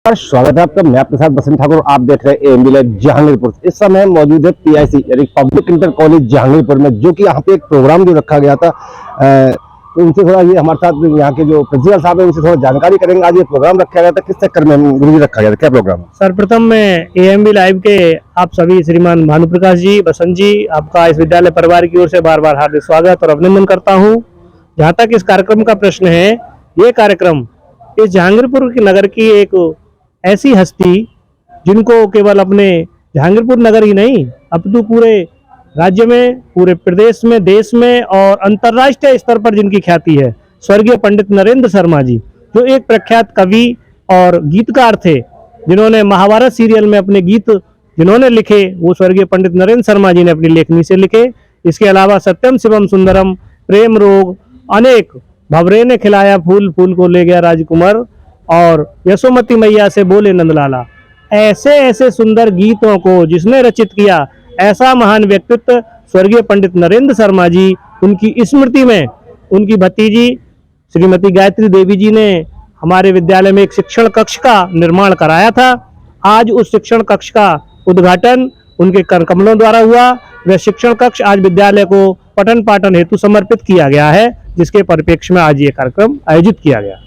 स्वागत है आपका। मैं आपके साथ बसंत ठाकुर। आप देख रहे हैं एएमबी लाइव जहांगीरपुर। इस समय मौजूद है पीआईसी यानी पब्लिक इंटर कॉलेज जहांगीरपुर में, जो कि यहाँ पे एक प्रोग्राम जो रखा गया था। तो उनसे थोड़ा ये हमारे साथ यहाँ के जो प्रिंसिपल साहब है उनसे थोड़ा जानकारी करेंगे। आज ये प्रोग्राम रखा गया था, किस चक्कर में गुरु जी रखा गया था, क्या प्रोग्राम? सर्वप्रथम मैं एएमबी लाइव के आप सभी श्रीमान भानुप्रकाश जी, बसंत जी, आपका इस विद्यालय परिवार की ओर से बार बार हार्दिक स्वागत और अभिनंदन करता हूँ। जहाँ तक इस कार्यक्रम का प्रश्न है, ये कार्यक्रम इस जहांगीरपुर नगर की एक ऐसी हस्ती जिनको केवल अपने जहांगीरपुर नगर ही नहीं अपितु पूरे राज्य में, पूरे प्रदेश में, देश में और अंतर्राष्ट्रीय स्तर पर जिनकी ख्याति है, स्वर्गीय पंडित नरेंद्र शर्मा जी, जो एक प्रख्यात कवि और गीतकार थे, जिन्होंने महाभारत सीरियल में अपने गीत जिन्होंने लिखे वो स्वर्गीय पंडित नरेंद्र शर्मा जी ने अपनी लेखनी से लिखे। इसके अलावा सत्यम शिवम सुंदरम, प्रेम रोग, अनेक, भंवरे ने खिलाया फूल, फूल को ले गया राजकुमार और यशोमती मैया से बोले नंदलाला, ऐसे ऐसे सुंदर गीतों को जिसने रचित किया, ऐसा महान व्यक्तित्व स्वर्गीय पंडित नरेंद्र शर्मा जी। उनकी स्मृति में उनकी भतीजी श्रीमती गायत्री देवी जी ने हमारे विद्यालय में एक शिक्षण कक्ष का निर्माण कराया था। आज उस शिक्षण कक्ष का उद्घाटन उनके कर कमलों द्वारा हुआ। वह शिक्षण कक्ष आज विद्यालय को पठन पाठन हेतु समर्पित किया गया है, जिसके परिप्रेक्ष्य में आज ये कार्यक्रम आयोजित किया गया।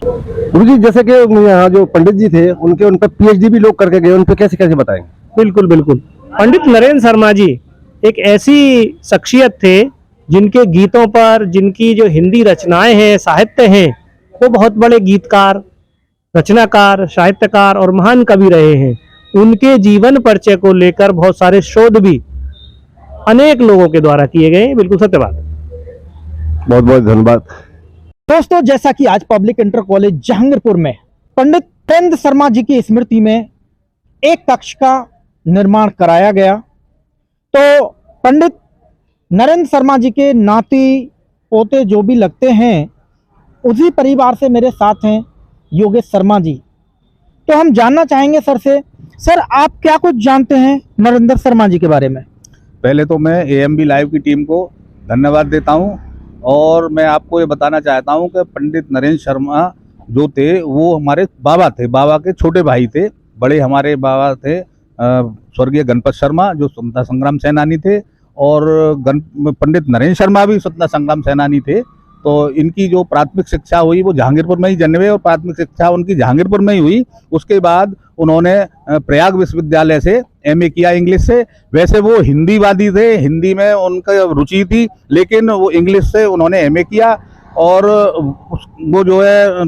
गुरु जी, जैसे कि यहाँ जो पंडित जी थे उन पर पीएचडी भी लोग करके गए, उन पर कैसे कैसे बताएंगे? बिल्कुल बिल्कुल। पंडित नरेंद्र शर्मा जी एक ऐसी शख्सियत थे जिनके गीतों पर, जिनकी जो हिंदी रचनाएं हैं, साहित्य हैं, वो बहुत बड़े गीतकार, रचनाकार, साहित्यकार और महान कवि रहे हैं। उनके जीवन परिचय को लेकर बहुत सारे शोध भी अनेक लोगों के द्वारा किए गए हैं। बिल्कुल सत्य बात है। बहुत बहुत धन्यवाद। दोस्तों, जैसा कि आज पब्लिक इंटर कॉलेज जहांगीरपुर में पंडित नरेंद्र शर्मा जी की स्मृति में एक कक्ष का निर्माण कराया गया, तो पंडित नरेंद्र शर्मा जी के नाती पोते जो भी लगते हैं, उसी परिवार से मेरे साथ हैं योगेश शर्मा जी। तो हम जानना चाहेंगे सर से, सर आप क्या कुछ जानते हैं नरेंद्र शर्मा जी के बारे में? पहले तो मैं एएमबी लाइव की टीम को धन्यवाद देता हूं और मैं आपको ये बताना चाहता हूं कि पंडित नरेंद्र शर्मा जो थे वो हमारे बाबा थे, बाबा के छोटे भाई थे। बड़े हमारे बाबा थे स्वर्गीय गणपत शर्मा जो स्वतंत्रता संग्राम सेनानी थे, और पंडित नरेंद्र शर्मा भी स्वतंत्रता संग्राम सेनानी थे। तो इनकी जो प्राथमिक शिक्षा हुई वो जहांगीरपुर में ही जन्मे और प्राथमिक शिक्षा उनकी जहांगीरपुर में ही हुई। उसके बाद उन्होंने प्रयाग विश्वविद्यालय से एमए किया इंग्लिश से। वैसे वो हिंदीवादी थे, हिंदी में उनका रुचि थी, लेकिन वो इंग्लिश से उन्होंने एमए किया और वो जो है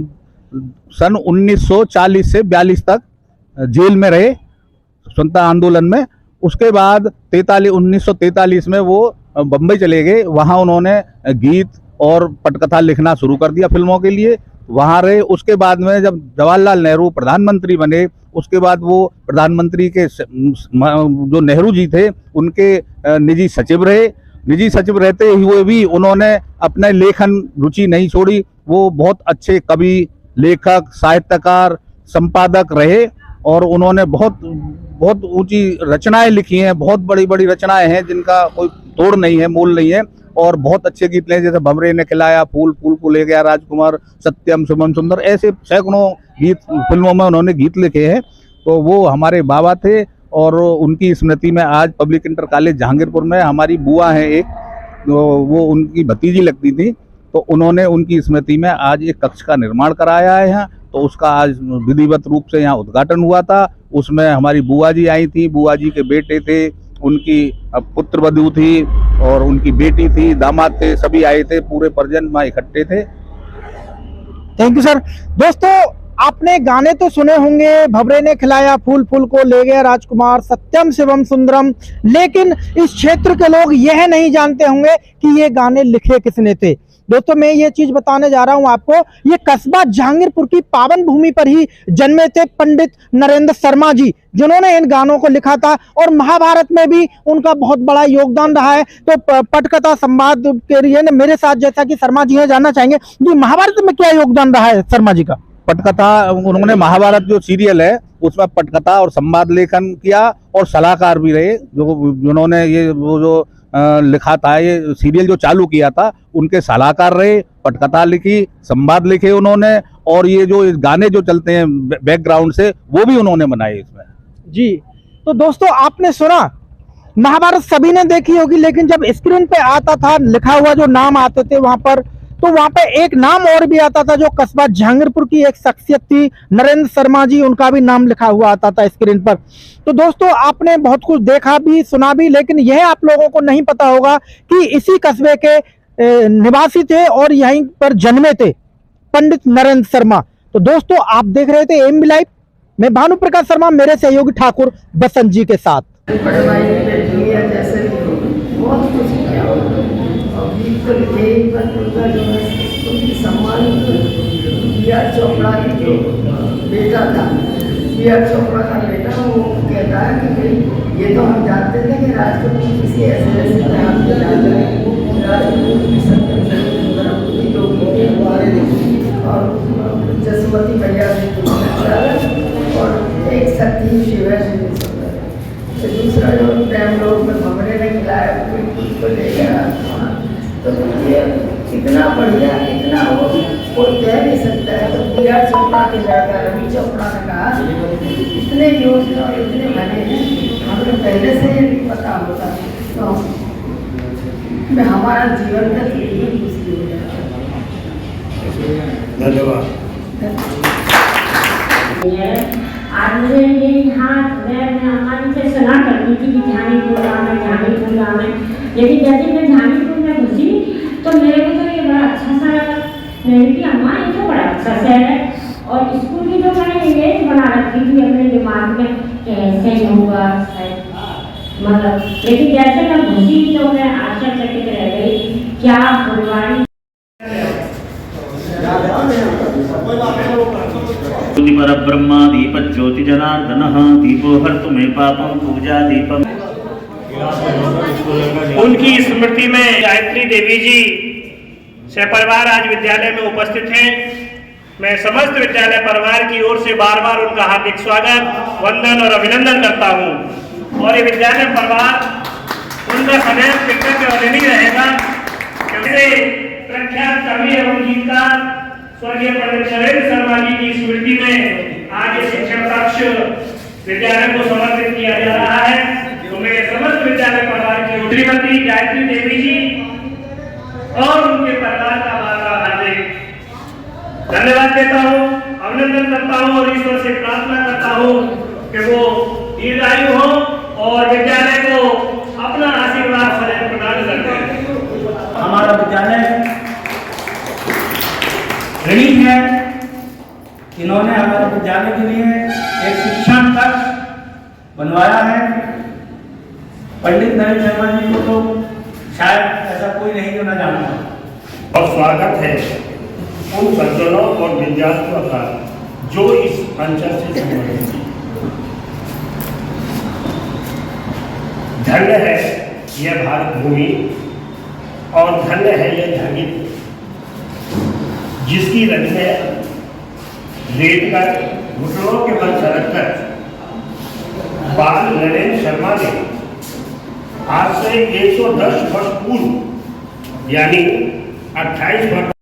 सन 1940 से 42 तक जेल में रहे स्वतंत्रता आंदोलन में। उसके बाद 1943 में वो बम्बई चले गए। वहाँ उन्होंने गीत और पटकथा लिखना शुरू कर दिया फिल्मों के लिए, वहाँ रहे। उसके बाद में जब जवाहरलाल नेहरू प्रधानमंत्री बने, उसके बाद वो प्रधानमंत्री के जो नेहरू जी थे उनके निजी सचिव रहे। निजी सचिव रहते हुए भी उन्होंने अपने लेखन रुचि नहीं छोड़ी। वो बहुत अच्छे कवि, लेखक, साहित्यकार, संपादक रहे और उन्होंने बहुत बहुत ऊंची रचनाएं लिखी हैं। बहुत बड़ी बड़ी रचनाएं हैं जिनका कोई तोड़ नहीं है, मोल नहीं है, और बहुत अच्छे गीत लिखे, जैसे भंवरे ने खिलाया फूल, फूल को ले गया राजकुमार, सत्यम शिवम सुंदर, ऐसे सैकड़ों गीत फिल्मों में उन्होंने गीत लिखे हैं। तो वो हमारे बाबा थे और उनकी स्मृति में आज पब्लिक इंटर कॉलेज जहांगीरपुर में हमारी बुआ है एक, तो वो उनकी भतीजी लगती थी, तो उन्होंने उनकी स्मृति में आज एक कक्ष का निर्माण कराया है यहाँ। तो उसका आज विधिवत रूप से यहाँ उद्घाटन हुआ था। उसमें हमारी बुआ जी आई थी, बुआ जी के बेटे थे, उनकी पुत्र वधू थी और उनकी बेटी थी, दामाद थे, सभी आए थे, पूरे परिजन वहाँ इकट्ठे थे। Thank you sir. दोस्तों, आपने गाने तो सुने होंगे, भंवरे ने खिलाया फूल, फूल को ले गया राजकुमार, सत्यम शिवम सुंदरम, लेकिन इस क्षेत्र के लोग यह नहीं जानते होंगे कि ये गाने लिखे किसने थे। दोस्तों, मैं ये चीज बताने जा रहा हूं आपको, ये कस्बा जहांगीरपुर की पावन भूमि पर ही जन्मे थे पंडित नरेंद्र शर्मा जी, जिन्होंने इन गानों को लिखा था और महाभारत में भी उनका बहुत बड़ा योगदान रहा है। तो पटकथा संवाद के लिए मेरे साथ, जैसा कि शर्मा जी है, जानना चाहेंगे जी महाभारत में क्या योगदान रहा है शर्मा जी का? पटकथा, उन्होंने महाभारत जो सीरियल है उसमें पटकथा और संवाद लेखन किया और सलाहकार भी रहे। जो जिन्होंने ये वो जो लिखा था, ये सीरियल जो चालू किया था, उनके सलाहकार रहे, पटकथा लिखी, संवाद लिखे उन्होंने और ये जो गाने जो चलते हैं बैकग्राउंड से वो भी उन्होंने बनाए इसमें। जी, तो दोस्तों आपने सुना, महाभारत सभी ने देखी होगी, लेकिन जब स्क्रीन पे आता था लिखा हुआ जो नाम आते थे वहां पर, तो वहां पे एक नाम और भी आता था जो कस्बा जहांगीरपुर की एक शख्सियत थी, नरेंद्र शर्मा जी, उनका भी नाम लिखा हुआ आता था स्क्रीन पर। तो दोस्तों आपने बहुत कुछ देखा भी सुना भी, लेकिन यह आप लोगों को नहीं पता होगा कि इसी कस्बे के निवासी थे और यहीं पर जन्मे थे पंडित नरेंद्र शर्मा। तो दोस्तों आप देख रहे थे एएमबी लाइव, मैं भानु प्रकाश शर्मा, मेरे सहयोगी ठाकुर बसंत जी के साथ। बड़े भाई ने बेटी है, जैसे बहुत कुछ किया और गीत तो लिखे ही, पर उनका जो है उनकी सम्मान बी.आर. चोपड़ा की जो बेटा था, बी.आर. चोपड़ा का बेटा, वो कहता है कि भाई ये तो हम जानते थे कि राजपूत किसी ऐसे ऐसे प्रयास के जाते हैं, राजपूत की सत्य लोग और जसमती भैया से और एक सती शिवा से दूसरा जो प्रेम लोग में भमरे ने खिलाया उसको ले गया। तो ये इतना बढ़िया, इतना वो कोई कह नहीं सकता है। तो बी.आर. चोपड़ा के लड़का रवि चोपड़ा ने कहा इतने योजना और इतने भले हैं, हमें पहले से ही पता होता तो हमारा जीवन का यही खुशी हो जाता। धन्यवाद। आज मुझे ये यहाँ मैं अम्मा से सुना करती थी कि झांगीपुर गाँव है, लेकिन जैसे मैं झांगीपुर में घुसी तो मेरे को तो ये बड़ा अच्छा सा मेरी कि अम्मा ये तो बड़ा अच्छा शहर है। और स्कूल की जो मैंने इमेज बना रखी थी अपने दिमाग में कि ऐसे ही होगा मतलब, लेकिन जैसे मैं घुसी तो मैं आश्चर्यचकित रह गई, क्या फुलवाड़ी ब्रह्मा दीप ज्योति जनार्दनः दीपो हर्तु मे पापम पूजा दीपम। उनकी स्मृति में गायत्री देवी जी सहपरिवार आज विद्यालय में उपस्थित हैं। मैं समस्त विद्यालय परिवार की ओर से बार बार उनका हार्दिक स्वागत, वंदन और अभिनंदन करता हूं। और ये विद्यालय परिवार उनका सदैव कृतज्ञ और ऋणी रहेगा। प्रख्यात कवि एवं गीतकार स्वर्गीय पंडित नरेंद्र शर्मा जी की स्मृति में आज ये शिक्षण कक्ष विद्यालय को समर्पित किया जा रहा है। तो मैं समस्त विद्यालय परिवार की श्रीमती गायत्री देवी जी और उनके परिवार का बार-बार हार्दिक धन्यवाद देता हूँ, अभिनंदन करता हूँ और ईश्वर से प्रार्थना करता हूँ कि वो दीर्घायु हो और विद्यालय को अपना आशीर्वाद सदैव प्रदान करते हैं। हमारा विद्यालय ऋणी है, इन्होंने हमारे विद्यालय के लिए एक शिक्षण कक्ष बनवाया है। पंडित नरेंद्र शर्मा जी को तो शायद ऐसा कोई नहीं जो न जानता। और स्वागत है उन सज्जनों और विद्यार्थियों का जो इस अंचल से संबंधित। धन्य है यह भारत भूमि और धन्य है यह झांगीरपुर, जिसकी रंग में लेट कर घुटनों के बल रखकर बाल नरेंद्र शर्मा ने आज से 110 वर्ष पूर्व यानी 28 वर्ष